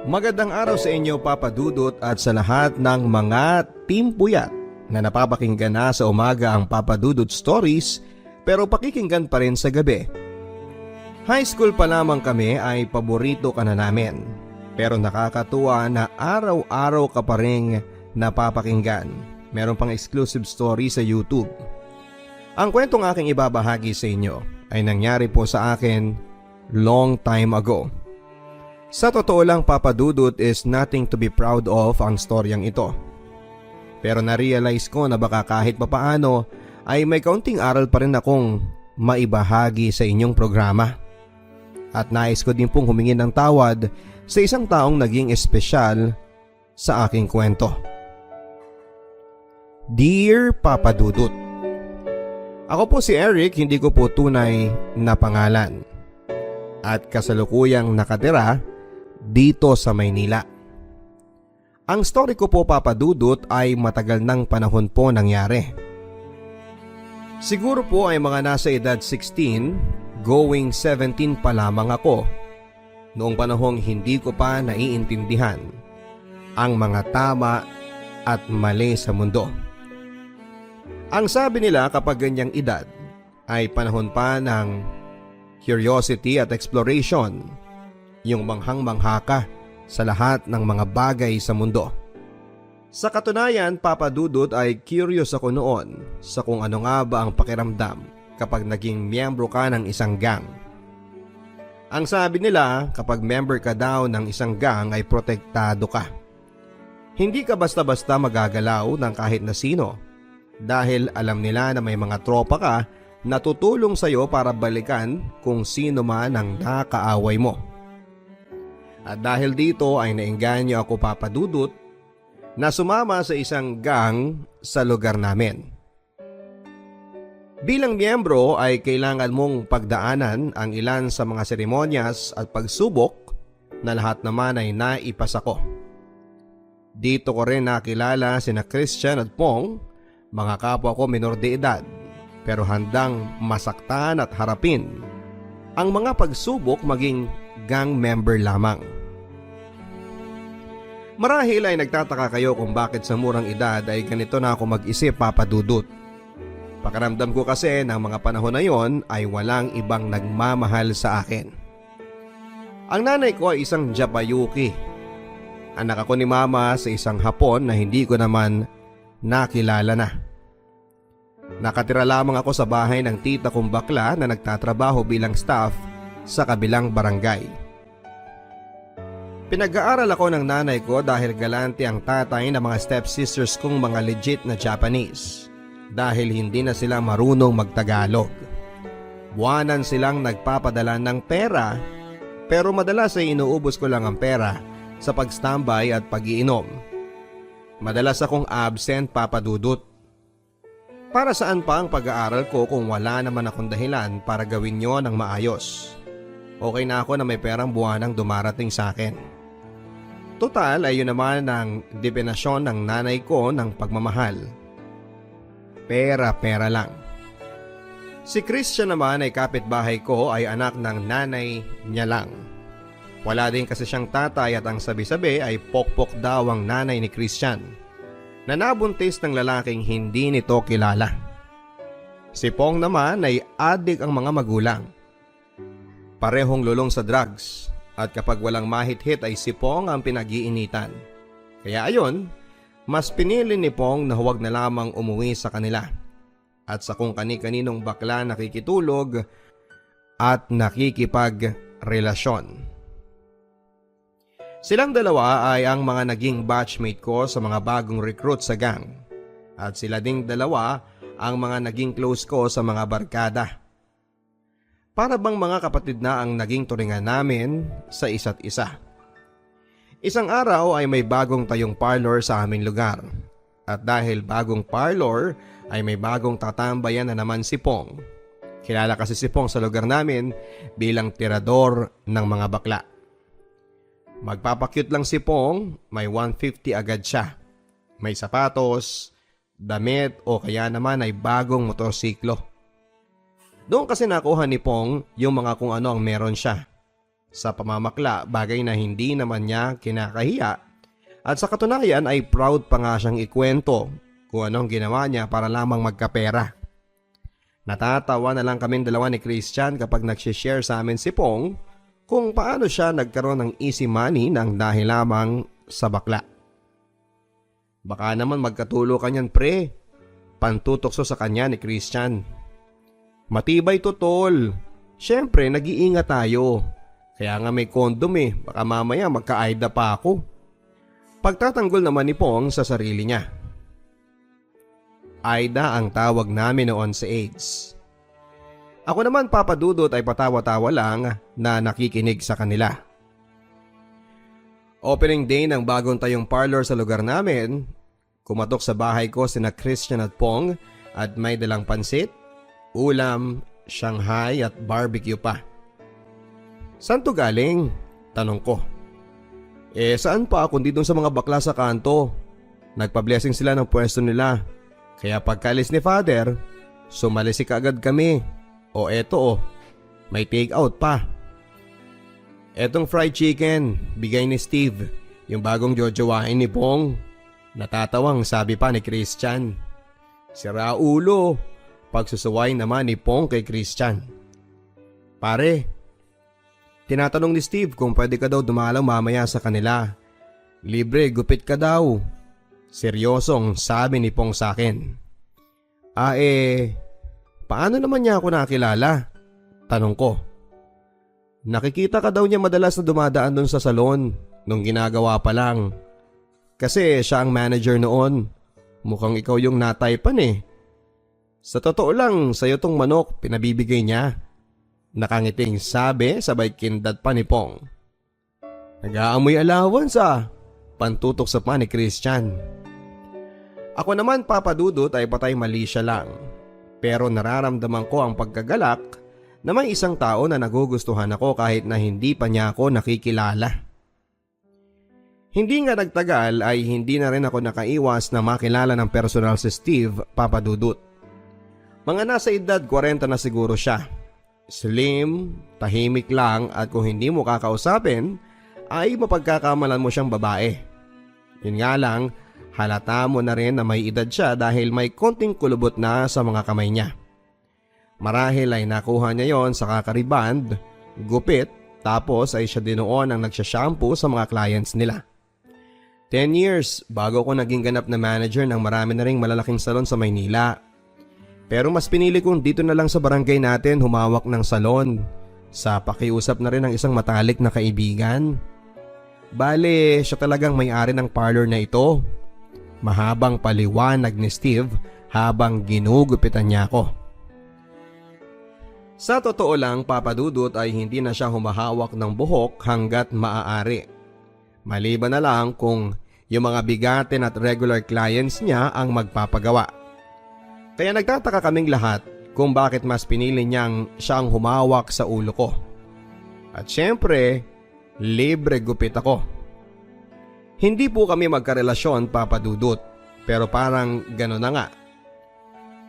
Magandang araw sa inyo, Papa Dudut, at sa lahat ng mga Team Puyat na napapakinggan na sa umaga ang Papa Dudut Stories pero pakikinggan pa rin sa gabi. High school pa lamang kami ay paborito ka na namin, pero nakakatuwa na araw-araw ka pa rin napapakinggan. Meron pang exclusive story sa YouTube. Ang kwentong aking ibabahagi sa inyo ay nangyari po sa akin long time ago. Sa totoo lang, Papa Dudut, is nothing to be proud of ang storyang ito. Pero na-realize ko na baka kahit papaano ay may kaunting aral pa rin akong maibahagi sa inyong programa. At nais ko din pong humingi ng tawad sa isang taong naging espesyal sa aking kwento. Dear Papa Dudut, ako po si Eric, hindi ko po tunay na pangalan. At kasalukuyang nakatira dito sa Maynila. Ang story ko po, Papa Dudut, ay matagal ng panahon po nangyari. Siguro po ay mga nasa edad 16, going 17 pa lamang ako. Noong panahong hindi ko pa naiintindihan ang mga tama at mali sa mundo. Ang sabi nila kapag ganyang edad ay panahon pa ng curiosity at exploration, yung manghang-mangha ka sa lahat ng mga bagay sa mundo. Sa katunayan, Papa Dudut, ay curious ako noon sa kung ano nga ba ang pakiramdam kapag naging miyembro ka ng isang gang. Ang sabi nila, kapag member ka daw ng isang gang ay protektado ka. Hindi ka basta-basta magagalaw ng kahit na sino dahil alam nila na may mga tropa ka na tutulong sa'yo para balikan kung sino man ang nakaaway mo. At dahil dito ay naengganyo ako, Papa Dudut, na sumama sa isang gang sa lugar namin. Bilang miyembro ay kailangan mong pagdaanan ang ilan sa mga seremonyas at pagsubok na lahat naman ay naipasa ko. Dito ko rin nakilala sina Christian at Pong, mga kapwa ko menor de edad, pero handang masaktan at harapin ang mga pagsubok maging gang member lamang. Marahil ay nagtataka kayo kung bakit sa murang edad ay ganito na ako mag-isip, Papa Dudut. Pakiramdam ko kasi ng mga panahon na yon ay walang ibang nagmamahal sa akin. Ang nanay ko ay isang Japayuki. Anak ako ni Mama sa isang Hapon na hindi ko naman nakilala na. Nakatira lamang ako sa bahay ng tita kong bakla na nagtatrabaho bilang staff sa kabilang barangay. Pinag-aaral ako ng nanay ko dahil galante ang tatay ng mga stepsisters kong mga legit na Japanese dahil hindi na sila marunong magtagalog. Buwanan silang nagpapadala ng pera pero madalas ay inuubos ko lang ang pera sa pag-standby at pag-iinom. Madalas akong absent, Papa Dudut. Para saan pa ang pag-aaral ko kung wala naman akong dahilan para gawin yon ng maayos? Okay na ako na may perang buwanang dumarating sa akin. Total ay yun naman ang depenasyon ng nanay ko ng pagmamahal. Pera-pera lang. Si Christian naman ay kapitbahay ko, ay anak ng nanay niya lang. Wala din kasi siyang tatay at ang sabi-sabi ay pokpok daw ang nanay ni Christian na nabuntis ng lalaking hindi nito kilala. Si Pong naman ay adik ang mga magulang. Parehong lulong sa drugs at kapag walang mahit-hit ay si Pong ang pinag-iinitan. Kaya ayon, mas pinili ni Pong na huwag na lamang umuwi sa kanila at sa kung kani-kaninong bakla nakikitulog at nakikipagrelasyon. Silang dalawa ay ang mga naging batchmate ko sa mga bagong recruit sa gang at sila ding dalawa ang mga naging close ko sa mga barkada. Para bang mga kapatid na ang naging turingan namin sa isa't isa. Isang araw ay may bagong tayong parlor sa aming lugar. At dahil bagong parlor ay may bagong tatambayan na naman si Pong. Kilala kasi si Pong sa lugar namin bilang tirador ng mga bakla. Magpapakyut lang si Pong, may 150 agad siya. May sapatos, damit o kaya naman ay bagong motorsiklo. Doon kasi nakuha ni Pong yung mga kung ano ang meron siya. sa pamamakla, bagay na hindi naman niya kinakahiya, at sa katunayan ay proud pa nga siyang ikwento kung anong ginawa niya para lamang magkapera. Natatawa na lang kaming dalawa ni Christian kapag nagsishare sa amin si Pong kung paano siya nagkaroon ng easy money nang dahil lamang sa bakla. Baka naman magkatulo kanyan pre, pantutokso sa kanya ni Christian. Matibay to tol, syempre nag-iingat tayo. Kaya nga may condom baka mamaya magka-aida pa ako. Pagtatanggol naman ni Pong sa sarili niya. Aida ang tawag namin noon sa AIDS. Ako naman papadudot ay patawa-tawa lang na nakikinig sa kanila. Opening day ng bagong tayong parlor sa lugar namin, kumatok sa bahay ko sina Christian at Pong at may dalang pansit, ulam, Shanghai at barbecue pa. Saan to galing? Tanong ko. Saan pa kundi dun sa mga bakla sa kanto. Nagpa-blessing sila ng pwesto nila. Kaya pagkalis ni Father, sumalisi kaagad kami. O eto may take out pa. Etong fried chicken, bigay ni Steve, yung bagong jojowain ni Pong. Natatawang sabi pa ni Christian. Sira ulo, pagsusuway naman ni Pong kay Christian. Pare, tinatanong ni Steve kung pwede ka daw dumalaw mamaya sa kanila. Libre, gupit ka daw. Seryosong sabi ni Pong sa akin. Paano naman niya ako nakilala? Tanong ko. Nakikita ka daw niya madalas na dumadaan dun sa salon nung ginagawa pa lang. Kasi siya ang manager noon. Mukhang ikaw yung nataypan Sa totoo lang, sa'yo tong manok pinabibigay niya. Nakangiting sabi sabay kindat pa ni Pong. Nag-aamoy allowance pantutok sa pa ni Christian. Ako naman papadudot ay patay mali siya lang. Pero nararamdaman ko ang pagkagalak na may isang tao na nagugustuhan ako kahit na hindi pa niya ako nakikilala. Hindi nga nagtagal ay hindi na rin ako nakaiwas na makilala ng personal si Steve, papadudot. Mga nasa edad 40 na siguro siya. Slim, tahimik lang at kung hindi mo kakausapin ay mapagkakamalan mo siyang babae. Yun nga lang, halata mo na rin na may edad siya dahil may konting kulubot na sa mga kamay niya. Marahil ay nakuha niya yon sa kakariband, gupit, tapos ay siya din noon ang nagsashampoo sa mga clients nila. 10 years bago ko naging ganap na manager ng marami na ring malalaking salon sa Maynila. Pero mas pinili kong dito na lang sa barangay natin humawak ng salon. Sa pakiusap na rin ng isang matalik na kaibigan. Bale, siya talagang may-ari ng parlor na ito. Mahabang paliwanag ni Steve habang ginugupitan niya ako. Sa totoo lang, papadudot ay hindi na siya humahawak ng buhok hanggat maaari. Maliban na lang kung yung mga bigatin at regular clients niya ang magpapagawa. Kaya nagtataka kaming lahat kung bakit mas pinili niyang siya ang humawak sa ulo ko. At syempre, libre gupit ako. Hindi po kami magkarelasyon, papadudot, pero parang gano'n na nga.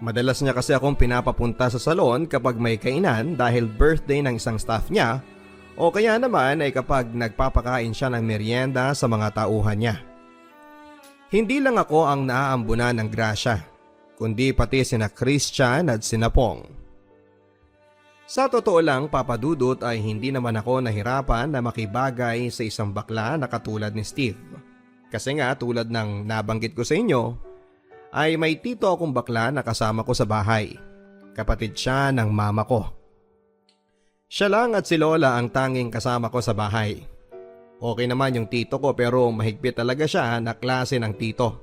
Madalas niya kasi akong pinapapunta sa salon kapag may kainan dahil birthday ng isang staff niya o kaya naman ay kapag nagpapakain siya ng merienda sa mga tauhan niya. Hindi lang ako ang naaambunan ng grasya, kundi pati sina Christian at sina Pong. Sa totoo lang, papadudot, ay hindi naman ako nahirapan na makibagay sa isang bakla na katulad ni Steve. Kasi nga tulad ng nabanggit ko sa inyo, ay may tito akong bakla na kasama ko sa bahay. Kapatid siya ng mama ko. Siya lang at si Lola ang tanging kasama ko sa bahay. Okay naman yung tito ko pero mahigpit talaga siya na klase ng tito.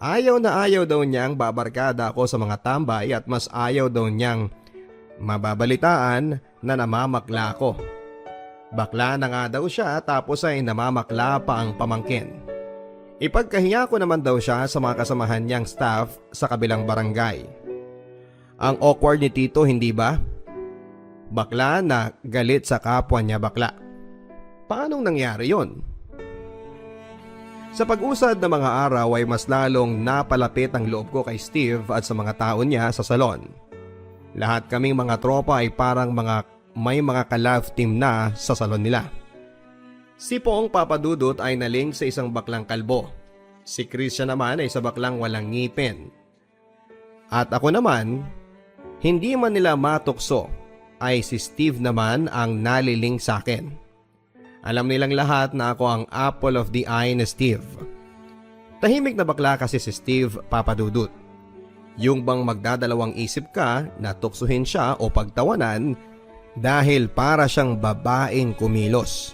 Ayaw na ayaw daw niyang babarkada ako sa mga tambay at mas ayaw daw niyang mababalitaan na namamakla ko. Bakla na nga daw siya tapos ay namamakla pa ang pamangkin. Ipagkahiya ko naman daw siya sa mga kasamahan niyang staff sa kabilang barangay. Ang awkward ni Tito, hindi ba? Bakla na galit sa kapwa niya bakla. Paanong nangyari yon? Sa pag-usad ng mga araw ay mas lalong napalapit ang loob ko kay Steve at sa mga tao niya sa salon. Lahat kaming mga tropa ay parang mga may mga ka-love team na sa salon nila. Si Pong Papadudot ay naling sa isang baklang kalbo. Si Christian naman ay sa baklang walang ngipin. At ako naman, hindi man nila matukso, ay si Steve naman ang naliling sa akin. Alam nilang lahat na ako ang apple of the eye ni Steve. Tahimik na bakla kasi si Steve Papadudut. Yung bang magdadalawang isip ka na tuksuhin siya o pagtawanan dahil para siyang babaeng kumilos.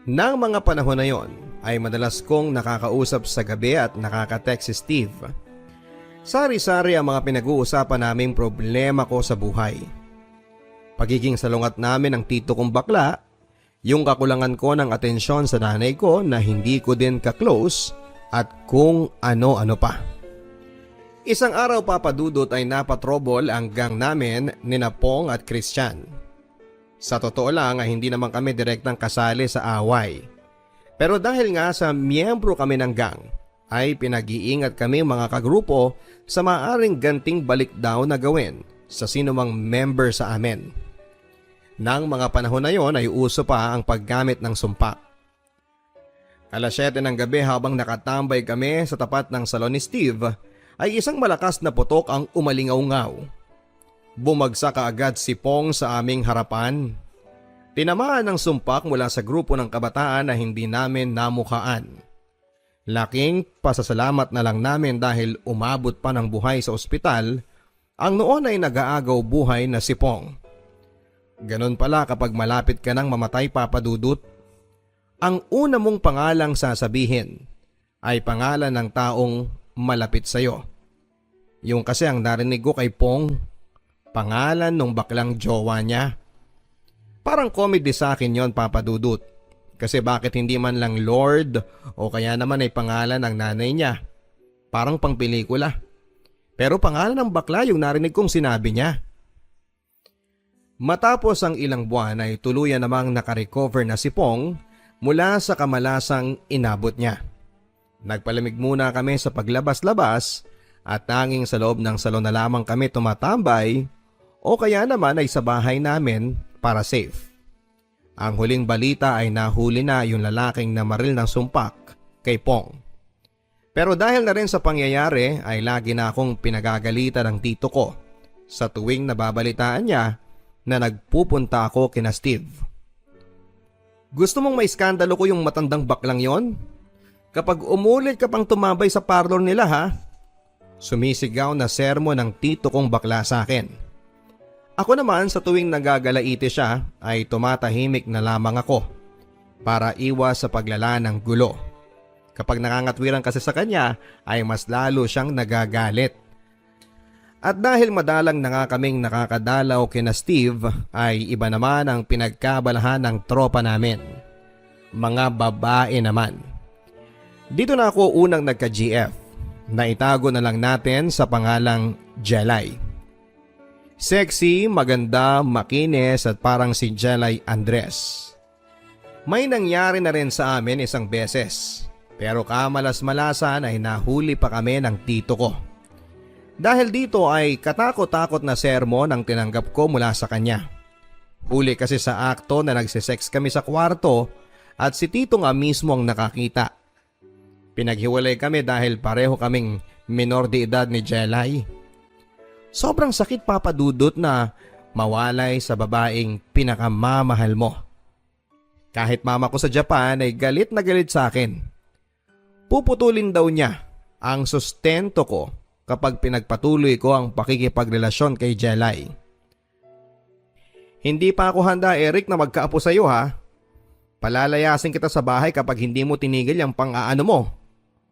Nang mga panahon na yon ay madalas kong nakakausap sa gabi at nakaka-text si Steve. Sari-sari ang mga pinag-uusapan naming problema ko sa buhay. Pagiging salungat namin ng tito kong bakla, yung kakulangan ko ng atensyon sa nanay ko na hindi ko din ka-close at kung ano-ano pa. Isang araw Papadudot ay napatrobol ang gang namin ni Pong at Christian. Sa totoo lang ay hindi naman kami direktang kasali sa away. Pero dahil nga sa miyembro kami ng gang, ay pinag-iingat kami mga kagrupo sa maaaring ganting balik daw na gawin sa sinumang member sa amin. Nang mga panahon na yon ay uso pa ang paggamit ng sumpak. Alas 7 ng gabi habang nakatambay kami sa tapat ng salon ni Steve, ay isang malakas na putok ang umalingaw-ngaw. Bumagsak kaagad si Pong sa aming harapan. Tinamaan ng sumpak mula sa grupo ng kabataan na hindi namin namukhaan. Laking pasasalamat na lang namin dahil umabot pa ng buhay sa ospital ang noon ay nag-aagaw buhay na si Pong. Ganon pala kapag malapit ka nang mamatay Papadudut. Ang una mong pangalang sasabihin ay pangalan ng taong malapit sa'yo. Yung kasi ang narinig ko kay Pong, pangalan nung baklang jowa niya. Parang comedy sa akin yon Papadudut. Kasi bakit hindi man lang Lord o kaya naman ay pangalan ng nanay niya. Parang pang pelikula. Pero pangalan ng bakla yung narinig kong sinabi niya. Matapos ang ilang buwan ay tuluyan namang nakarecover na si Pong mula sa kamalasang inabot niya. Nagpalamig muna kami sa paglabas-labas at tanging sa loob ng salon na lamang kami tumatambay o kaya naman ay sa bahay namin para safe. Ang huling balita ay nahuli na yung lalaking namaril ng sumpak kay Pong. Pero dahil na rin sa pangyayari ay lagi na akong pinagagalitan ng tito ko sa tuwing nababalitaan niya na nagpupunta ako kina Steve. Gusto mong may skandalo ko yung matandang baklang yon? Kapag umulit ka pang tumambay sa parlor nila ha? Sumisigaw na sermo ng tito kong bakla sa akin. Ako naman sa tuwing nagagalaiti siya ay tumatahimik na lamang ako para iwas sa paglala ng gulo. Kapag nakangatwiran kasi sa kanya ay mas lalo siyang nagagalit. At dahil madalang na nga kaming nakakadalaw kina Steve ay iba naman ang pinagkabalahan ng tropa namin. Mga babae naman. Dito na ako unang nagka-GF na itago na lang natin sa pangalang Jelay. Sexy, maganda, makinis at parang si Jelay Andres. May nangyari na rin sa amin isang beses pero kamalas-malasan ay nahuli pa kami ng tito ko. Dahil dito ay katakot-takot na sermon ang tinanggap ko mula sa kanya. Huli kasi sa akto na nagsisex kami sa kwarto at si tito nga mismo ang nakakita. Pinaghiwalay kami dahil pareho kaming minor de edad ni Jelay. Sobrang sakit Papadudot na mawalay sa babaeng pinakamamahal mo. Kahit mama ko sa Japan ay galit na galit sa akin. Puputulin daw niya ang sustento ko kapag pinagpatuloy ko ang pakikipagrelasyon kay Jelay. Hindi pa ako handa Eric na magkaapo sa iyo ha. Palalayasin kita sa bahay kapag hindi mo tinigil yung pang-aano mo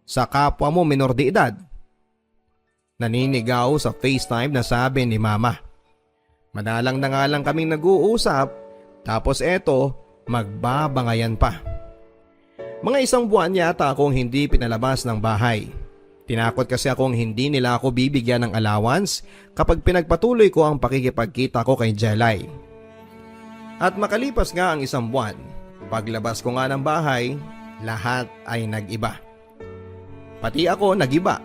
sa kapwa mo minor de edad. Naninigaw sa FaceTime na sabi ni mama. Madalang na nga lang kaming nag-uusap tapos eto magbabangayan pa. Mga isang buwan yata akong hindi pinalabas ng bahay. Tinakot kasi akong hindi nila ako bibigyan ng allowance kapag pinagpatuloy ko ang pakikipagkita ko kay Jelay. At makalipas nga ang isang buwan, paglabas ko nga ng bahay, lahat ay nag-iba. Pati ako nag-iba.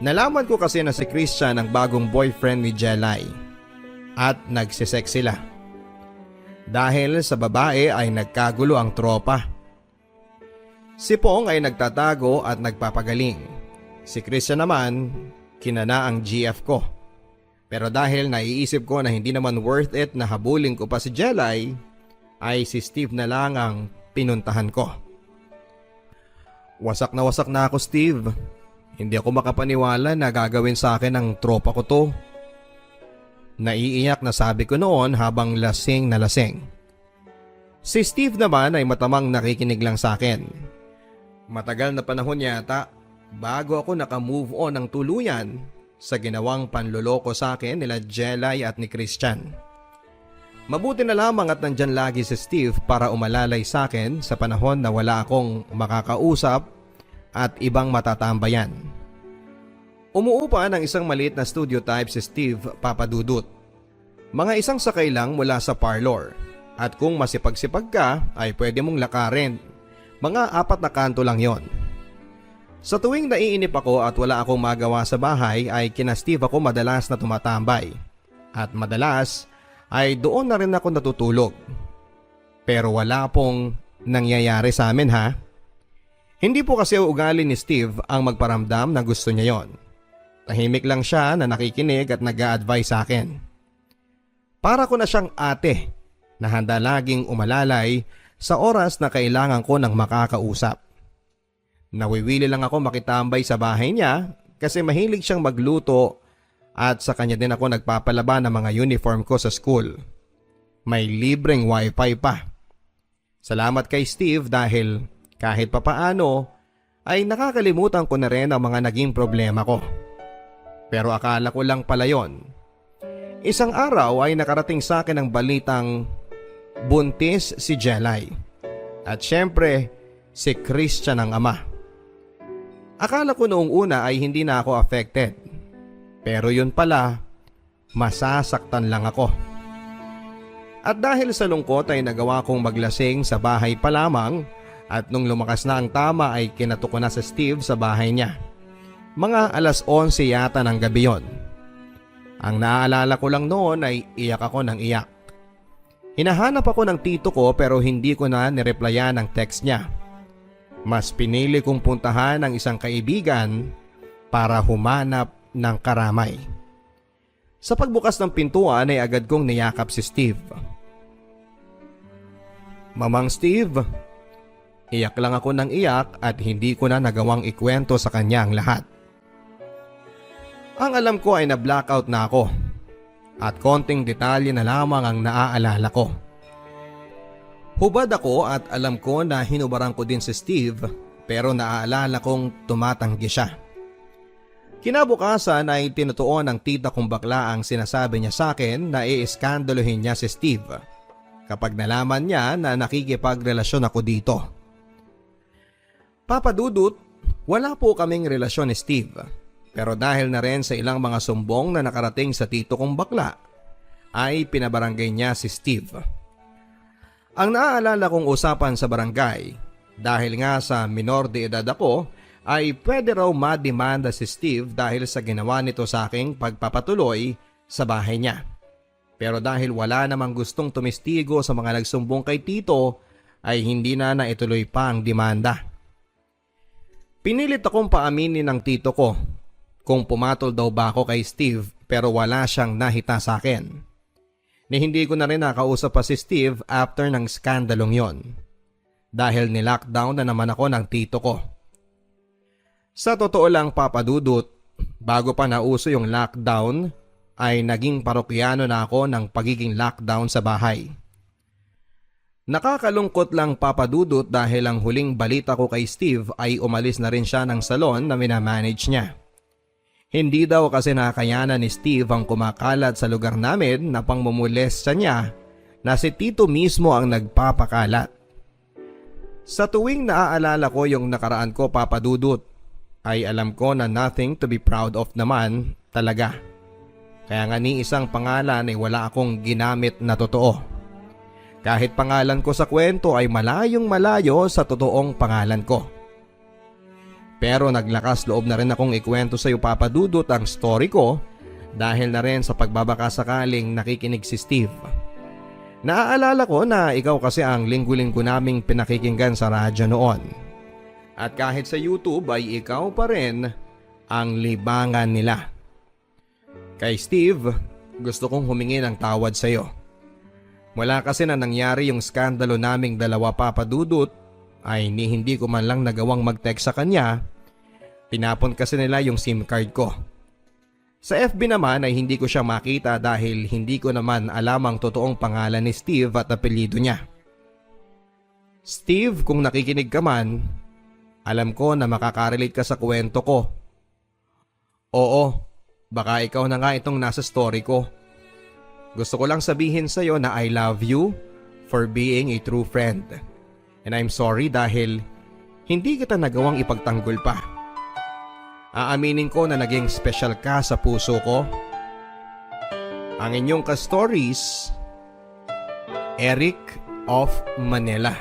Nalaman ko kasi na si Christian ang bagong boyfriend ni Jelay. at nagsisex sila. Dahil sa babae ay nagkagulo ang tropa. Si Pong ay nagtatago at nagpapagaling. Si Christian naman, kinana ang GF ko. Pero dahil naiisip ko na hindi naman worth it na habulin ko pa si Jelay, ay si Steve na lang ang pinuntahan ko. Wasak na ako, Steve. Hindi ako makapaniwala na gagawin sa akin ng tropa ko to. Naiiyak na sabi ko noon habang lasing na lasing. Si Steve naman ay matamang nakikinig lang sa akin. Matagal na panahon yata bago ako nakamove on ng tuluyan sa ginawang panloloko sa akin nila Jelay at ni Christian. Mabuti na lamang at nandyan lagi si Steve para umalalay sa akin sa panahon na wala akong makakausap at ibang matatambayan. Umuupa ng isang maliit na studio type si Steve, Papadudut. Mga isang sakay lang mula sa parlor at kung masipag-sipag ka ay pwede mong lakarin. Mga 4 na kanto lang yon. Sa tuwing naiinip ako at wala akong magawa sa bahay ay kina Steve ako madalas na tumatambay. At madalas ay doon na rin ako natutulog. Pero wala pong nangyayari sa amin ha. Hindi po kasi ugali ni Steve ang magparamdam na gusto niya yon. Tahimik lang siya na nakikinig at nag-a-advise sa akin. Para ko na siyang ate na handa laging umalalay sa oras na kailangan ko ng makakausap. Nawiwili lang ako makitambay sa bahay niya kasi mahilig siyang magluto at sa kanya din ako nagpapalaba ng mga uniform ko sa school. May libreng wifi pa. Salamat kay Steve dahil kahit papaano ay nakakalimutan ko na rin ang mga naging problema ko. Pero akala ko lang pala yon. Isang araw ay nakarating sa akin ang balitang buntis si Jelay. At syempre, si Christian ang ama. Akala ko noong una ay hindi na ako affected. Pero yun pala, masasaktan lang ako. At dahil sa lungkot ay nagawa kong maglasing sa bahay pa lamang at nung lumakas na ang tama ay kinato ko na sa Steve sa bahay niya. Mga 11:11 yata ng gabi yon. Ang naaalala ko lang noon ay iyak ako ng iyak. Hinahanap ako ng tito ko pero hindi ko na nireplyan ang text niya. Mas pinili kong puntahan ang isang kaibigan para humanap ng karamay. Sa pagbukas ng pintuan ay agad kong niyakap si Steve. Mamang Steve, iyak lang ako ng iyak at hindi ko na nagawang ikwento sa kanya ang lahat. Ang alam ko ay na-blackout na ako at konting detalye na lamang ang naaalala ko. Hubad ako at alam ko na hinubaran ko din si Steve pero naaalala kong tumatanggi siya. Kinabukasan ay tinutuon ng tita kong bakla ang sinasabi niya sa akin na iiskandalohin niya si Steve kapag nalaman niya na nakikipagrelasyon ako dito. Papadudut, wala po kaming relasyon ni Steve. Pero dahil na rin sa ilang mga sumbong na nakarating sa tito kong bakla, ay pinabarangay niya si Steve. Ang naaalala kong usapan sa barangay, dahil nga sa minor de edad ako, ay pwede raw mademanda si Steve dahil sa ginawa nito sa aking pagpapatuloy sa bahay niya. Pero dahil wala namang gustong tumistigo sa mga nagsumbong kay tito, ay hindi na naituloy pa ang demanda. Pinilit akong paaminin ng tito ko kung pumatol daw ba ako kay Steve pero wala siyang nahita sa akin. Ni hindi ko na rin nakausap pa si Steve after ng skandalong yon. Dahil ni-lockdown na naman ako ng tito ko. Sa totoo lang Papadudut, bago pa nauso yung lockdown ay naging parokyano na ako ng pagiging lockdown sa bahay. Nakakalungkot lang Papadudut dahil ang huling balita ko kay Steve ay umalis na rin siya ng salon na minamanage niya. Hindi daw kasi nakayanan ni Steve ang kumakalat sa lugar namin na pangmumulestya niya na si tito mismo ang nagpapakalat. Sa tuwing naaalala ko yung nakaraan ko Papadudut, ay alam ko na nothing to be proud of naman talaga. Kaya nga ni isang pangalan ay wala akong ginamit na totoo. Kahit pangalan ko sa kwento ay malayong malayo sa totoong pangalan ko. Pero naglakas loob na rin akong ikwento sa iyo Papadudut ang story ko Dahil na rin sa pagbabakasakaling nakikinig si Steve. Naaalala ko na ikaw kasi ang linggo-linggo naming pinakikinggan sa radyo noon. At kahit sa YouTube ay ikaw pa rin ang libangan nila. Kay Steve, gusto kong humingi ng tawad sa iyo. Mula kasi na nangyari yung skandalo naming dalawa, Papa Dudut, ay hindi ko man lang nagawang mag-text sa kanya. Tinapon kasi nila yung SIM card ko. Sa FB naman ay hindi ko siya makita dahil hindi ko naman alam ang totoong pangalan ni Steve at apelyido niya. Steve, kung nakikinig ka man, alam ko na makakarelate ka sa kwento ko. Oo, baka ikaw na nga itong nasa story ko. Gusto ko lang sabihin sa iyo na I love you for being a true friend. And I'm sorry dahil hindi kita nagawang ipagtanggol pa. Aaminin ko na naging special ka sa puso ko. Ang inyong ka-stories, Eric of Manila.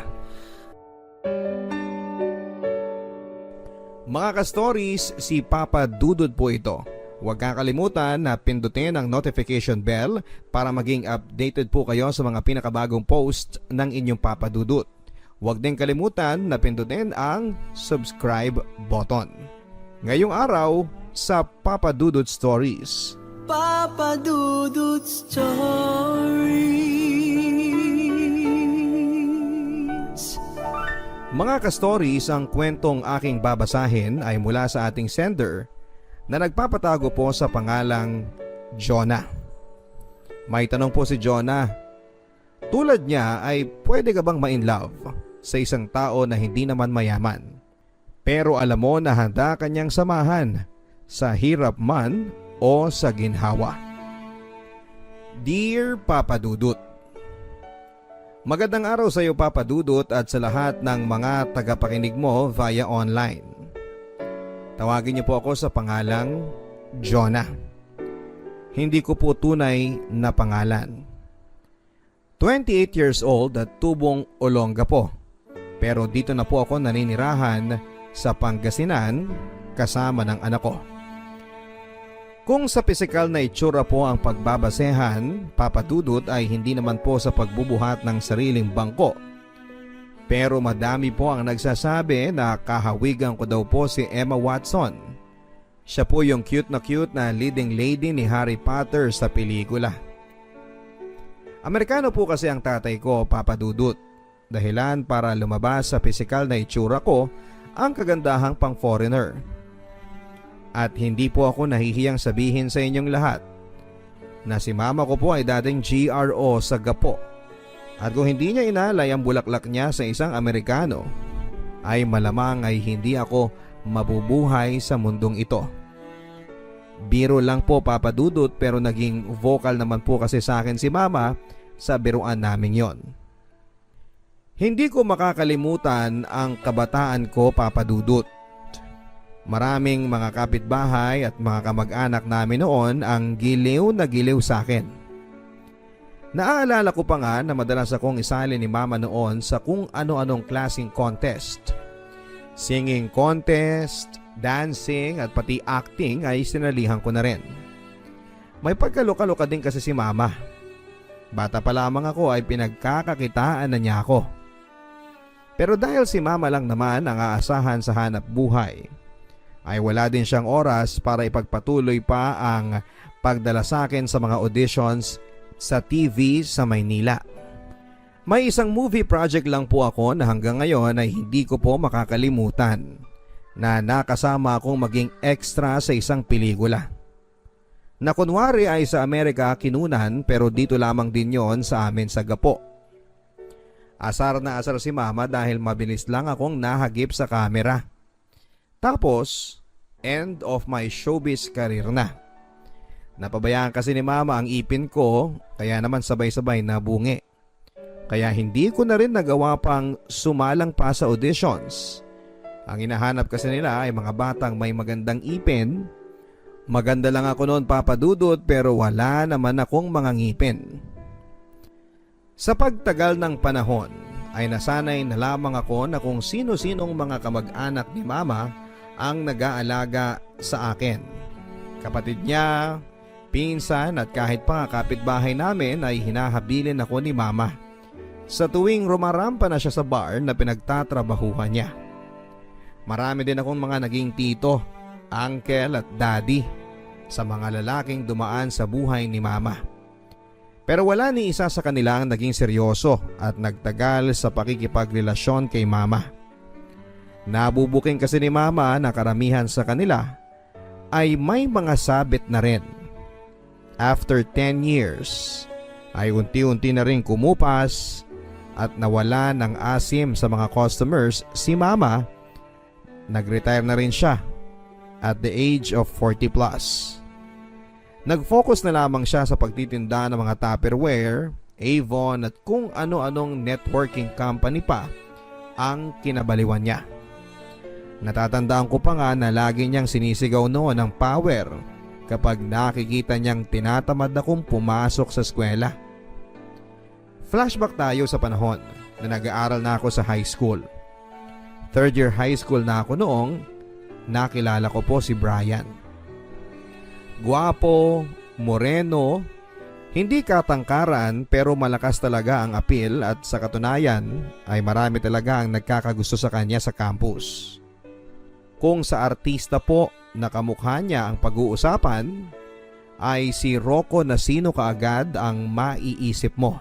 Mga ka-stories, si Papa Dudut po ito. Huwag kakalimutan na pindutin ang notification bell para maging updated po kayo sa mga pinakabagong post ng inyong Papa Dudut. Huwag din kalimutan na pindutin ang subscribe button. Ngayong araw sa Papa Dudut Stories. Papa Dudut Stories. Mga ka-stories, ang kwentong aking babasahin ay mula sa ating sender na nagpapatago po sa pangalang Jonah. May tanong po si Jonah. Tulad niya ay pwede ka bang ma-in love sa isang tao na hindi naman mayaman? Pero alam mo na handa kanyang samahan sa hirap man o sa ginhawa. Dear Papa Dudut, magandang araw sa iyo Papa Dudut at sa lahat ng mga tagapakinig mo via online. Tawagin niyo po ako sa pangalang Jonah. Hindi ko po tunay na pangalan. 28 years old at tubong Olonga po. Pero dito na po ako naninirahan sa Pangasinan kasama ng anak ko. Kung sa pisikal na itsura po ang pagbabasehan, Papa Dudut, ay hindi naman po sa pagbubuhat ng sariling bangko. Pero madami po ang nagsasabi na kahawigan ko daw po si Emma Watson. Siya po yung cute na leading lady ni Harry Potter sa pelikula. Amerikano po kasi ang tatay ko, Papa Dudut. Dahilan para lumabas sa pisikal na itsura ko ang kagandahang pang foreigner. At hindi po ako nahihiyang sabihin sa inyong lahat na si mama ko po ay dating GRO sa Gapo. At kung hindi niya inalay ang bulaklak niya sa isang Amerikano, ay malamang ay hindi ako mabubuhay sa mundong ito. Biro lang po Papa Dudut, pero naging vocal naman po kasi sa akin si mama sa biruan namin yon. Hindi ko makakalimutan ang kabataan ko Papa Dudut. Maraming mga kapitbahay at mga kamag-anak namin noon ang giliw na giliw sa akin. Naaalala ko pa nga na madalas akong isali ni mama noon sa kung ano-anong klaseng contest. Singing contest, dancing at pati acting ay sinalihan ko na rin. May pagkaloka-loka din kasi si mama. Bata pa lamang ako ay pinagkakakitaan na niya ako. Pero dahil si mama lang naman ang aasahan sa hanap buhay, ay wala din siyang oras para ipagpatuloy pa ang pagdala sa akin sa mga auditions sa TV sa Maynila. May isang movie project lang po ako na hanggang ngayon ay hindi ko po makakalimutan, na nakasama akong maging extra sa isang pelikula. Na kunwari ay sa Amerika kinunan, pero dito lamang din yon sa amin sa Gapo. Asar na asar si mama dahil mabilis lang akong nahagip sa kamera. Tapos, end of my showbiz career na. Napabayaan kasi ni mama ang ipin ko, kaya naman sabay-sabay nabungi. Kaya hindi ko na rin nagawa pang sumalang pa sa auditions. Ang hinahanap kasi nila ay mga batang may magandang ipin. Maganda lang ako noon Papa Dudut, pero wala naman akong mga ngipin. Sa pagtagal ng panahon ay nasanay na lamang ako na kung sino-sinong mga kamag-anak ni mama ang nag-aalaga sa akin. Kapatid niya, pinsan at kahit pa nga kapitbahay namin ay hinahabilin ako ni mama sa tuwing rumarampa na siya sa bar na pinagtatrabahuhan niya. Marami din akong mga naging tito, uncle at daddy sa mga lalaking dumaan sa buhay ni mama. Pero wala ni isa sa kanila ang naging seryoso at nagtagal sa pakikipagrelasyon kay mama. Nabubuking kasi ni mama na karamihan sa kanila ay may mga sabit na rin. After 10 years ay unti-unti na rin kumupas at nawala ng asim sa mga customers si mama. Nag-retire na rin siya at the age of 40 plus. Nag-focus na lamang siya sa pagtitinda ng mga Tupperware, Avon at kung ano-anong networking company pa ang kinabaliwan niya. Natatandaan ko pa nga na lagi niyang sinisigaw noon ng power kapag nakikita niyang tinatamad akong pumasok sa eskwela. Flashback tayo sa panahon na nag-aaral na ako sa high school. Third year high school na ako noong nakilala ko po si Brian. Guwapo, moreno, hindi katangkaran pero malakas talaga ang appeal at sa katunayan ay marami talaga ang nagkakagusto sa kanya sa campus. Kung sa artista po na kamukha niya ang pag-uusapan ay si Rocco na sino kaagad ang maiisip mo.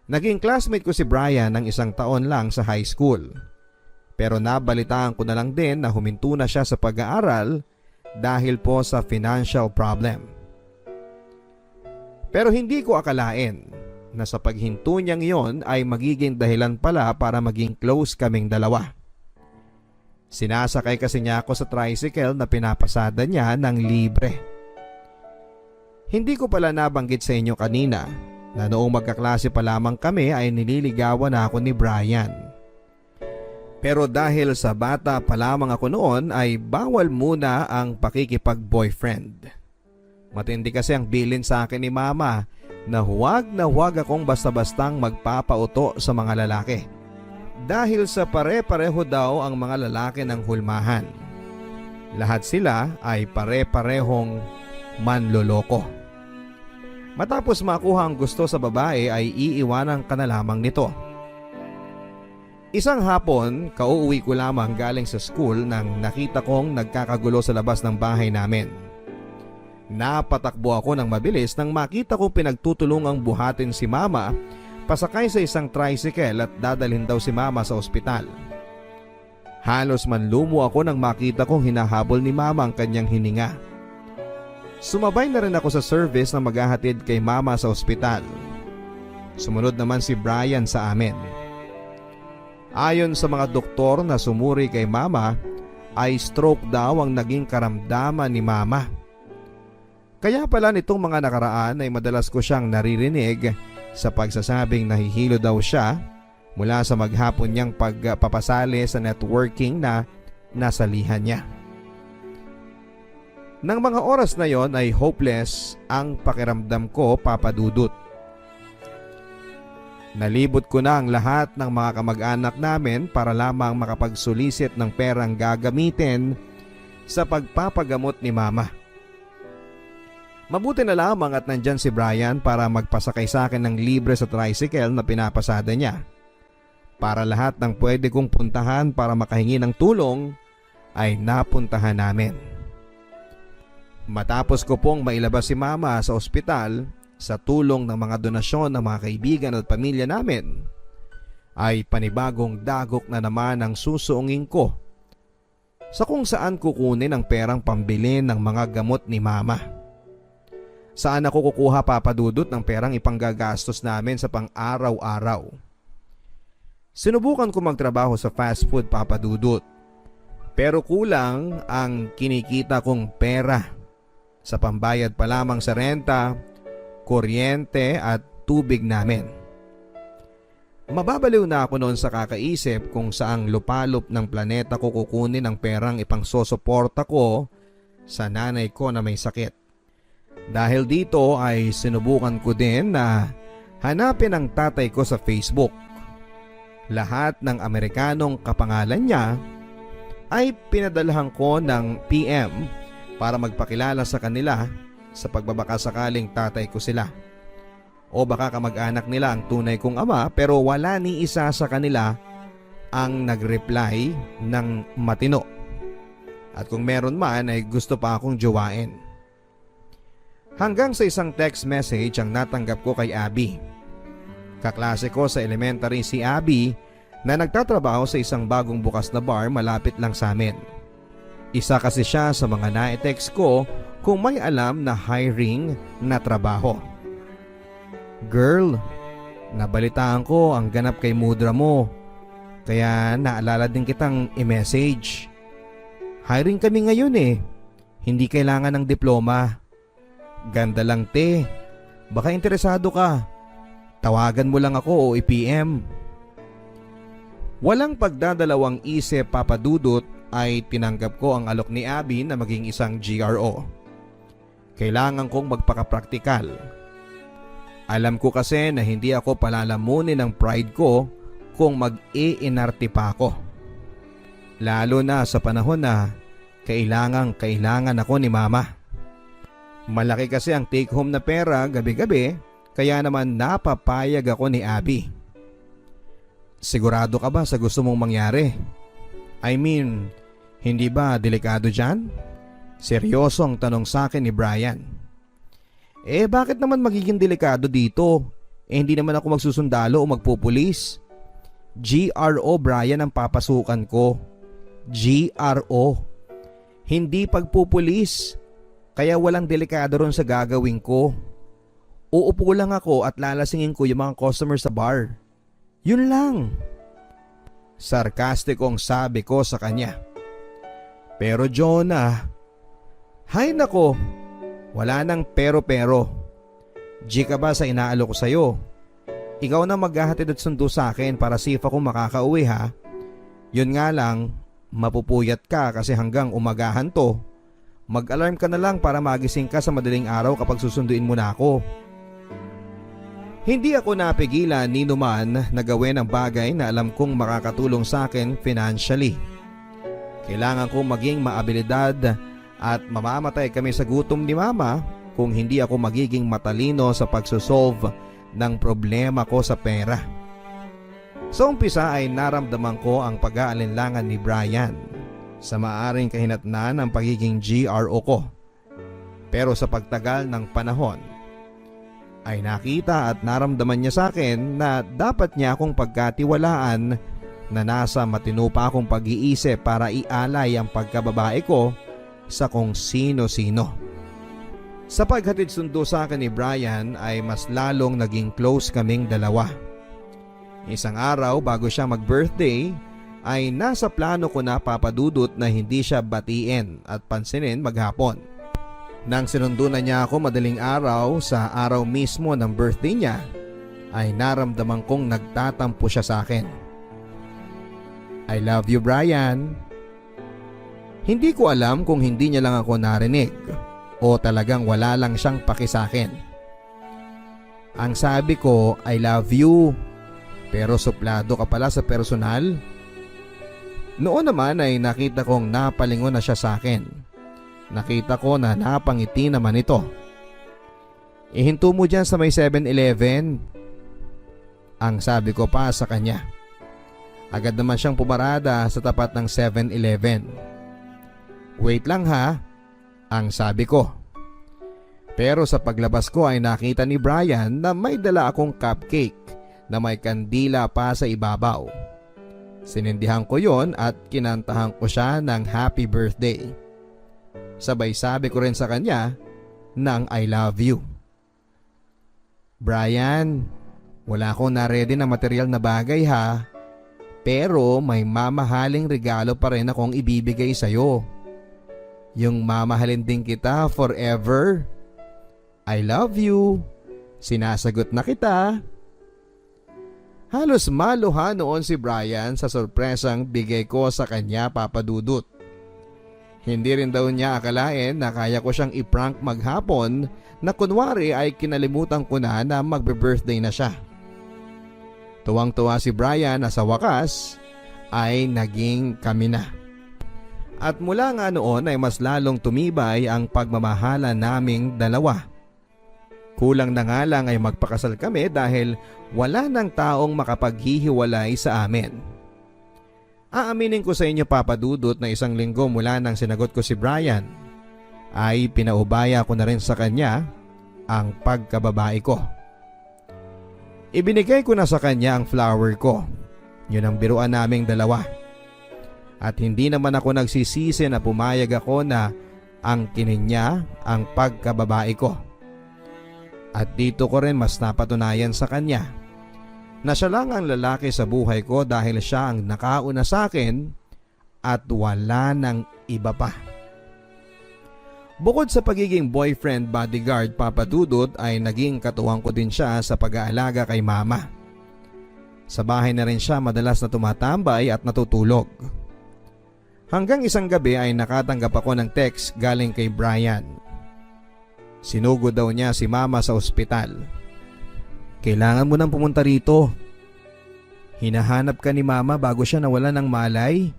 Naging classmate ko si Brian ng 1 taon lang sa high school. Pero nabalitaan ko na lang din na huminto na siya sa pag-aaral dahil po sa financial problem. Pero hindi ko akalain na sa paghinto niyang iyon ay magiging dahilan pala para maging close kaming dalawa. Sinasakay kasi niya ako sa tricycle na pinapasada niya ng libre. Hindi ko pala nabanggit sa inyo kanina na noong magkaklase pa lamang kami ay nililigawan na ako ni Brian. Pero dahil sa bata pa lamang ako noon ay bawal muna ang pakikipag-boyfriend. Matindi kasi ang bilin sa akin ni mama na huwag akong basta-bastang magpapauto sa mga lalaki. Dahil sa pare-pareho daw ang mga lalaki ng hulmahan. Lahat sila ay pare-parehong manloloko. Matapos makuha ang gusto sa babae ay iiwanan ka na lamang nito. Isang hapon, kauuwi ko lamang galing sa school nang nakita kong nagkakagulo sa labas ng bahay namin. Napatakbo ako ng mabilis nang makita kong pinagtutulungang buhatin si mama pasakay sa isang tricycle at dadalhin daw si mama sa ospital. Halos manlumo ako nang makita kong hinahabol ni mama ang kanyang hininga. Sumabay na rin ako sa service na maghahatid kay mama sa ospital. Sumunod naman si Brian sa amin. Ayon sa mga doktor na sumuri kay mama ay stroke daw ang naging karamdaman ni mama. Kaya pala nitong mga nakaraan ay madalas ko siyang naririnig sa pagsasabing nahihilo daw siya mula sa maghapon niyang pagpapasali sa networking na nasalihan niya. Nang mga oras na yon ay hopeless ang pakiramdam ko, Papa Dudut. Nalibot ko na ang lahat ng mga kamag-anak namin para lamang makapagsulisit ng perang gagamitin sa pagpapagamot ni mama. Mabuti na lamang at nandyan si Brian para magpasakay sa akin ng libre sa tricycle na pinapasada niya. Para lahat ng pwede kong puntahan para makahingi ng tulong ay napuntahan namin. Matapos ko pong mailabas si mama sa ospital sa tulong ng mga donasyon ng mga kaibigan at pamilya namin, ay panibagong dagok na naman ang susuungin ko sa kung saan kukunin ang perang pambili ng mga gamot ni mama. Saan ako kukuha, Papa Dudut, ng perang ipanggagastos namin sa pang-araw-araw? Sinubukan ko magtrabaho sa fast food, Papa Dudut, pero kulang ang kinikita kong pera sa pambayad pa lamang sa renta, kuryente at tubig namin. Mababaliw na ako noon sa kakaisip kung saang lupalop ng planeta ko kukunin ang perang ipangsosuporta ko sa nanay ko na may sakit. Dahil dito ay sinubukan ko din na hanapin ang tatay ko sa Facebook. Lahat ng Amerikanong kapangalan niya ay pinadalahan ko ng PM para magpakilala sa kanila sa pagbabakasakaling tatay ko sila. O baka kamag-anak nila ang tunay kong ama pero wala ni isa sa kanila ang nag-reply ng matino. At kung meron man ay gusto pa akong jowain. Hanggang sa isang text message ang natanggap ko kay Abby. Kaklase ko sa elementary si Abby na nagtatrabaho sa isang bagong bukas na bar malapit lang sa amin. Isa kasi siya sa mga na-text ko kung may alam na hiring na trabaho. Girl, nabalitaan ko ang ganap kay Mudra mo. Kaya naalala din kitang i-message. Hiring kami ngayon eh. Hindi kailangan ng diploma. Ganda lang te. Baka interesado ka. Tawagan mo lang ako o i-PM. Walang pagdadalawang isip papadudot ay tinanggap ko ang alok ni Abby na maging isang GRO. Kailangan kong magpakapraktikal. Alam ko kasi na hindi ako palalamunin ng pride ko kung mag-iinarte pa ako. Lalo na sa panahon na kailangan ako ni mama. Malaki kasi ang take home na pera gabi-gabi kaya naman napapayag ako ni Abby. Sigurado ka ba sa gusto mong mangyari? I mean, hindi ba delikado dyan? Seryoso ang tanong sa akin ni Brian. Bakit naman magiging delikado dito? Hindi naman ako magsusundalo o magpupulis. GRO Brian ang papasukan ko. GRO. Hindi pagpupulis. Kaya walang delikado ron sa gagawin ko. Uupo lang ako at lalasingin ko yung mga customer sa bar. Yun lang. Sarkastikong sabi ko sa kanya. Pero Jonah, hay nako, wala nang pero. G ka ba sa inaalok ko sa'yo? Ikaw na maghahatid at sundo sa akin para safe ako makakauwi ha. Yun nga lang, mapupuyat ka kasi hanggang umagahan to. Mag-alarm ka na lang para magising ka sa madaling araw kapag susunduin mo na ako. Hindi ako napigilan ni numan na gawin ang bagay na alam kong makakatulong sa akin financially. Kailangan kong maging maabilidad at mamamatay kami sa gutom ni mama kung hindi ako magiging matalino sa pagsosolve ng problema ko sa pera. Sa umpisa ay naramdaman ko ang pag-aalinlangan ni Brian sa maaring kahinatnan ng pagiging GRO ko. Pero sa pagtagal ng panahon ay nakita at naramdaman niya sa akin na dapat niya akong pagkatiwalaan na nasa matino pa akong pag-iisip para ialay ang pagkababae ko sa kung sino-sino. Sa paghatid sundo sa akin ni Brian ay mas lalong naging close kaming dalawa. Isang araw bago siya mag-birthday ay nasa plano ko na papadudot na hindi siya batiin at pansinin maghapon. Nang sinundo na niya ako madaling araw sa araw mismo ng birthday niya ay naramdaman kong nagtatampo siya sa akin. I love you Brian. Hindi ko alam kung hindi niya lang ako narinig o talagang wala lang siyang paki sa akin. Ang sabi ko I love you pero suplado ka pala sa personal. Noon naman ay nakita kong napalingon na siya sa akin. Nakita ko na napangiti naman ito. Ihinto mo dyan sa may 7-Eleven. Ang sabi ko pa sa kanya. Agad naman siyang pumarada sa tapat ng 7-Eleven. Wait lang ha, ang sabi ko. Pero sa paglabas ko ay nakita ni Brian na may dala akong cupcake na may kandila pa sa ibabaw. Sinindihan ko yon at kinantahan ko siya ng happy birthday. Sabay sabi ko rin sa kanya ng I love you. Brian, wala akong na-ready na material na bagay ha. Pero may mamahaling regalo pa rin akong ibibigay sa'yo. Yung mamahalin din kita forever. I love you. Sinasagot na kita. Halos maluha noon si Brian sa sorpresang bigay ko sa kanya papadudot. Hindi rin daw niya akalain na kaya ko siyang i-prank maghapon na kunwari ay kinalimutan ko na magbe-birthday na siya. Tuwang-tuwa si Brian na sa wakas ay naging kami na. At mula nga noon ay mas lalong tumibay ang pagmamahala naming dalawa. Kulang na nga lang ay magpakasal kami dahil wala nang taong makapaghihiwalay sa amin. Aaminin ko sa inyo, Papa Dudut, na 1 linggo mula nang sinagot ko si Brian ay pinaubaya ko na rin sa kanya ang pagkababae ko. Ibinigay ko na sa kanya ang flower ko. Yun ang biruan naming dalawa. At hindi naman ako nagsisisi na pumayag ako na angkinin niya ang pagkababae ko. At dito ko rin mas napatunayan sa kanya na siya lang ang lalaki sa buhay ko dahil siya ang nakauna sa akin at wala nang iba pa. Bukod sa pagiging boyfriend bodyguard, Papa Dudut, ay naging katuwang ko din siya sa pag-aalaga kay mama. Sa bahay na rin siya madalas na tumatambay at natutulog. Hanggang isang gabi ay nakatanggap ako ng text galing kay Brian. Sinugod daw niya si mama sa ospital. Kailangan mo nang pumunta rito. Hinahanap ka ni mama bago siya nawalan ng malay.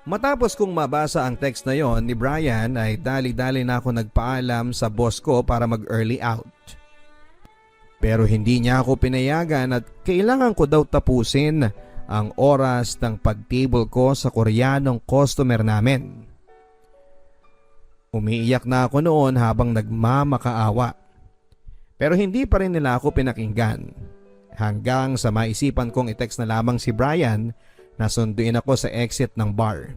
Matapos kong mabasa ang text na yon ni Brian ay dali-dali na ako nagpaalam sa boss ko para mag-early out. Pero hindi niya ako pinayagan at kailangan ko daw tapusin ang oras ng pag-table ko sa Koreanong customer namin. Umiiyak na ako noon habang nagmamakaawa. Pero hindi pa rin nila ako pinakinggan. Hanggang sa maisipan kong i-text na lamang si Brian na sunduin ako sa exit ng bar.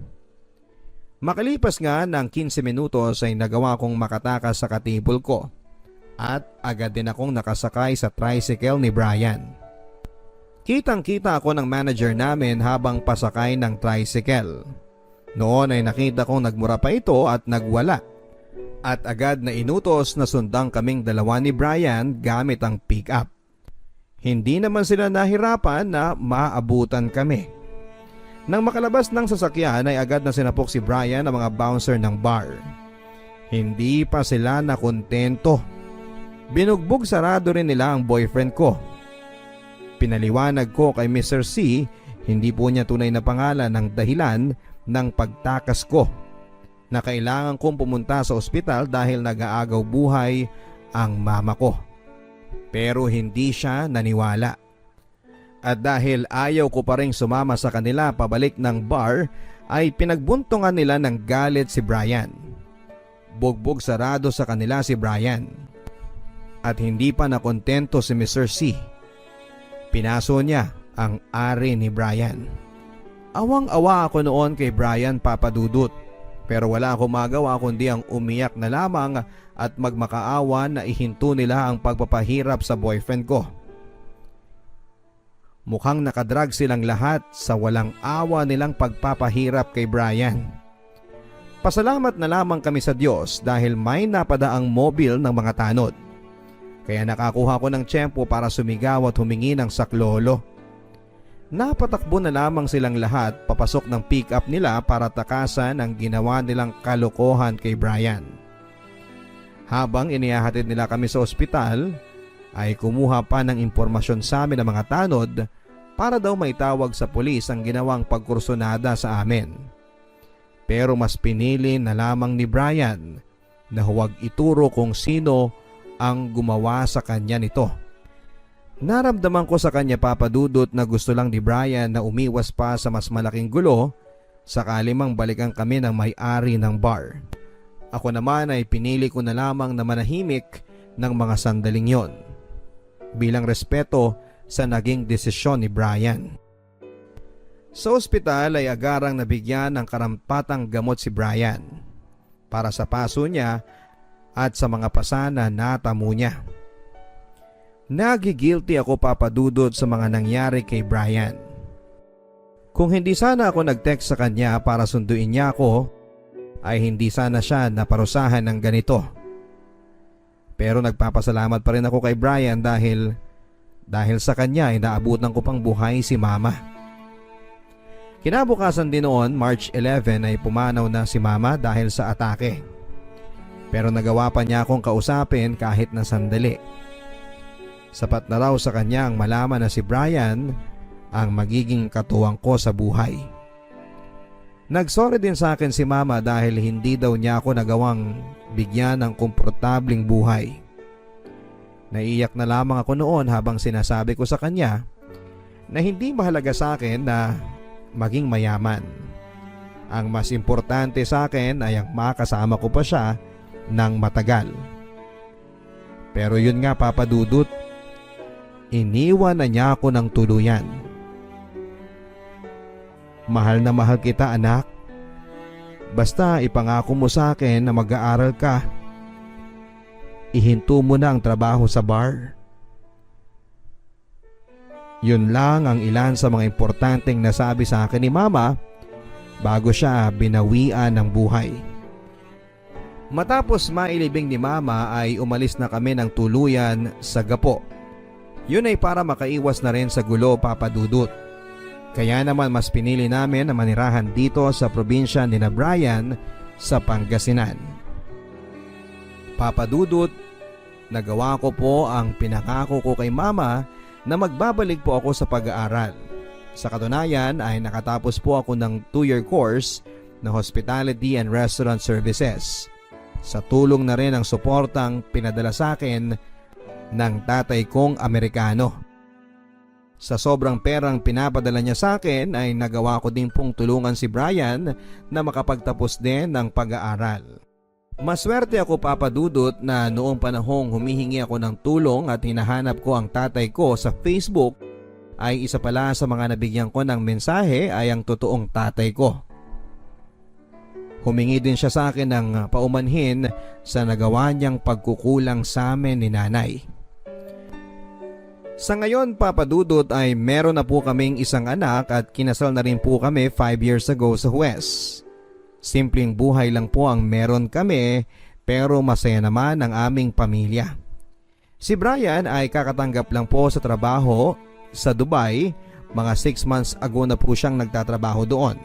Makalipas nga ng 15 minutos ay nagawa kong makatakas sa katable ko at agad din akong nakasakay sa tricycle ni Brian. Kitang-kita ako ng manager namin habang pasakay ng tricycle. Noon ay nakita kong nagmura pa ito at nagwala. At agad na inutos na sundang kaming dalawa ni Brian gamit ang pick-up. Hindi naman sila nahirapan na maabutan kami. Nang makalabas ng sasakyan ay agad na sinapok si Brian ang mga bouncer ng bar. Hindi pa sila nakontento. Binugbog sarado rin nila ang boyfriend ko. Pinaliwanag ko kay Mr. C, hindi po niya tunay na pangalan ng dahilan ng pagtakas ko, na kailangan kong pumunta sa ospital dahil nag-aagaw buhay ang mama ko. Pero hindi siya naniwala. At dahil ayaw ko pa rin sumama sa kanila pabalik ng bar, ay pinagbuntungan nila ng galit si Brian. Bugbog sarado sa kanila si Brian. At hindi pa nakontento si Mr. C. Pinaso niya ang ari ni Brian. Awang-awa ako noon kay Brian, Papa Dudut, pero wala akong magawa kundi ang umiyak na lamang at magmakaawa na ihinto nila ang pagpapahirap sa boyfriend ko. Mukhang nakadrag silang lahat sa walang awa nilang pagpapahirap kay Brian. Pasalamat na lamang kami sa Diyos dahil may napadaang mobil ng mga tanod. Kaya nakakuha ko ng tiyempo para sumigaw at humingi ng saklolo. Napatakbo na lamang silang lahat papasok ng pick-up nila para takasan ang ginawa nilang kalokohan kay Brian. Habang inihahatid nila kami sa ospital, ay kumuha pa ng impormasyon sa amin ng mga tanod para daw maitawag sa pulis ang ginawang pagkursunada sa amin. Pero mas pinili na lamang ni Brian na huwag ituro kung sino ang gumawa sa kanya nito. Naramdaman ko sa kanya, Papa Dudut, na gusto lang ni Brian na umiwas pa sa mas malaking gulo sakali mang balikan kami ng may-ari ng bar. Ako naman ay pinili ko na lamang na manahimik ng mga sandaling yon, bilang respeto sa naging desisyon ni Brian. Sa ospital ay agarang nabigyan ng karampatang gamot si Brian para sa paso niya at sa mga pasana na natamo niya. Nagigilty ako, Papa Dudut, sa mga nangyari kay Brian. Kung hindi sana ako nag-text sa kanya para sunduin niya ako, ay hindi sana siya naparusahan ng ganito. Pero nagpapasalamat pa rin ako kay Brian dahil sa kanya ay naabutan ko pang buhay si mama. Kinabukasan din noon, March 11, ay pumanaw na si mama dahil sa atake. Pero nagawa pa niya akong kausapin kahit na sandali. Sapat na raw sa kanya ang malaman na si Brian ang magiging katuwang ko sa buhay. Nagsorry din sa akin si mama dahil hindi daw niya ako nagawang bigyan ng komportabling buhay. Naiiyak na lamang ako noon habang sinasabi ko sa kanya na hindi mahalaga sa akin na maging mayaman. Ang mas importante sa akin ay ang makasama ko pa siya ng matagal. Pero yun nga, Papa Dudut, iniwan na niya ako ng tuluyan. Mahal na mahal kita, anak. Basta ipangako mo sa akin na mag-aaral ka. Ihinto mo na ang trabaho sa bar. Yun lang ang ilan sa mga importanteng nasabi sa akin ni Mama bago siya binawian ng buhay. Matapos mailibing ni Mama ay umalis na kami ng tuluyan sa Gapo. Yun ay para makaiwas na rin sa gulo, Papa Dudut. Kaya naman mas pinili namin na manirahan dito sa probinsya ni na Brian sa Pangasinan. Papa Dudut, nagawa ko po ang pinangako ko kay Mama na magbabalik po ako sa pag-aaral. Sa katunayan ay nakatapos po ako ng 2-year course na Hospitality and Restaurant Services. Sa tulong na rin ang suportang pinadala sa akin ng tatay kong Amerikano. Sa sobrang perang pinapadala niya sa akin ay nagawa ko din pong tulungan si Brian na makapagtapos din ng pag-aaral. Maswerte ako, Papa Dudut, na noong panahong humihingi ako ng tulong at hinahanap ko ang tatay ko sa Facebook ay isa pala sa mga nabigyan ko ng mensahe ay ang totoong tatay ko. Humingi din siya sa akin ng paumanhin sa nagawa niyang pagkukulang sa amin ni nanay. Sa ngayon, Papa Dudut, ay meron na po kaming isang anak at kinasal na rin po kami 5 years ago sa Huwes. Simpleng buhay lang po ang meron kami pero masaya naman ang aming pamilya. Si Brian ay kakatanggap lang po sa trabaho sa Dubai. Mga 6 months ago na po siyang nagtatrabaho doon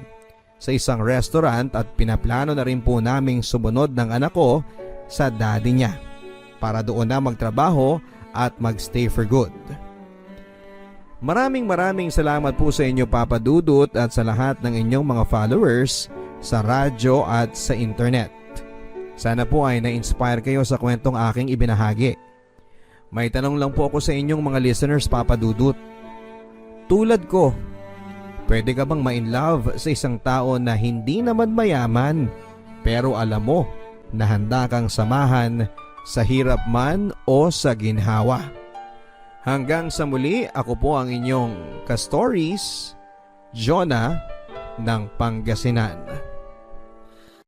sa isang restaurant at pinaplano na rin po naming sumunod ng anak ko sa daddy niya para doon na magtrabaho at magstay for good. Maraming salamat po sa inyo, Papa Dudut, at sa lahat ng inyong mga followers sa radyo at sa internet. Sana po ay na-inspire kayo sa kwentong aking ibinahagi. May tanong lang po ako sa inyong mga listeners, Papa Dudut. Tulad ko, pwede ka bang ma-inlove sa isang tao na hindi naman mayaman pero alam mo na handa kang samahan sa hirap man o sa ginhawa? Hanggang sa muli, ako po ang inyong ka-stories, Jonah ng Pangasinan.